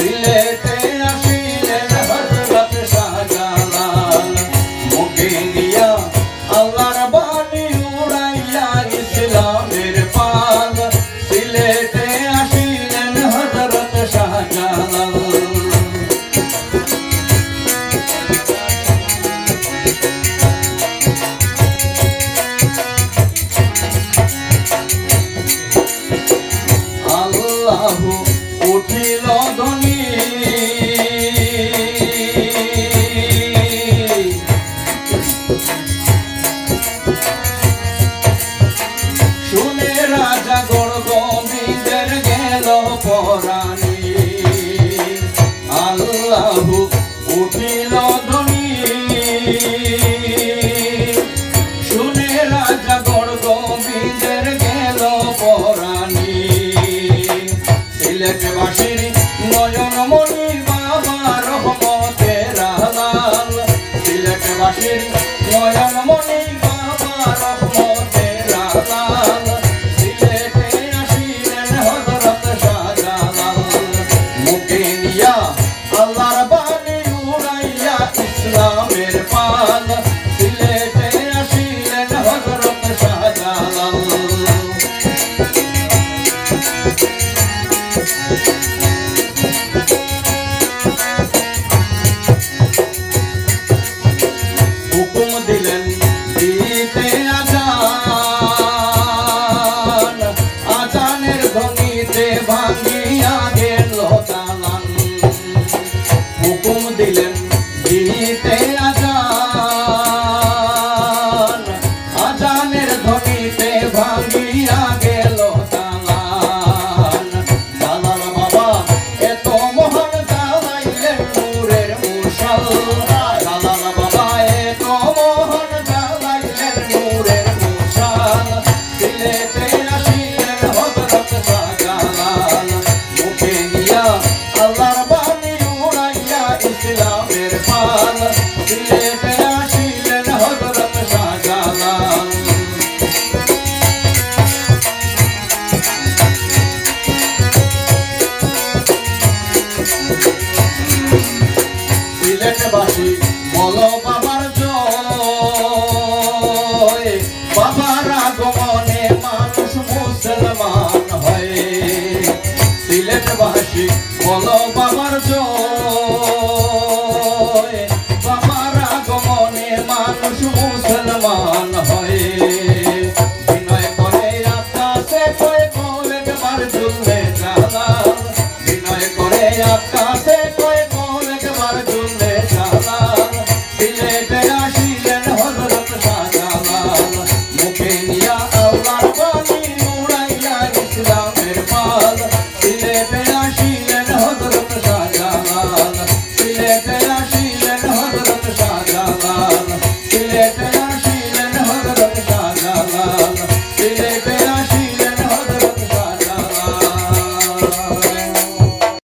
সিলেটে আসিলেন হযরত শাহজালাল মুখে নিয়া আল্লাহর বাণী উড়াইয়া ইসলামের পাল সিলেটে আসিলেন হযরত শাহজালাল আল্লাহু উঠিল ধ্বনি শুনে রাজা গোবিন্দের গেল পরাণী আল্লাহু উঠিল ধ্বনি শুনে রাজা গোবিন্দের গেল পরাণী সিলেটবাসীর নয়নমণি বাবা রহমতের আহলাল সিলেটবাসীর নয়নমণি বাবা রহমতের আহলাল সিলেটে আসিলেন হযরত শাহজালাল মুখে নিয়া আল্লাহর বাণী উড়াইয়া ইসলামের পাল সিলেটে আসিলেন হযরত শাহজালাল হুকুম দিলেন দিতে আজান আজানের ধ্বনিতে ভাঙিয়া গেল দালান হুকুম দিলেন দিতে আজান আজানের ধ্বনিতে ভাঙিয়া গেল দালান দালাল বাবা এত মহান জ্বালাইলেন নূরের মুশাল দালাল বাবা এত মহান জ্বালাইলেন নূরের মুশাল সিলেটে আসিলেন হযরত শাহজালাল মুখে নিয়া আল্লাহর বাণী উড়াইয়া ইসলামের পাল সিলেটে আসিলেন হযরত শাহজালাল সিলেটবাসী বলো বাবার জয় বাবার আগমনে মানুষ মুসলমান হয় সিলেটবাসী বলো বাবার জয় বাবার আগমনে মানুষ মুসলমান হয় বিনয় করে আকাশে কয় কয়েকবার ঝুললে জালাল বিনয় করে আকাশে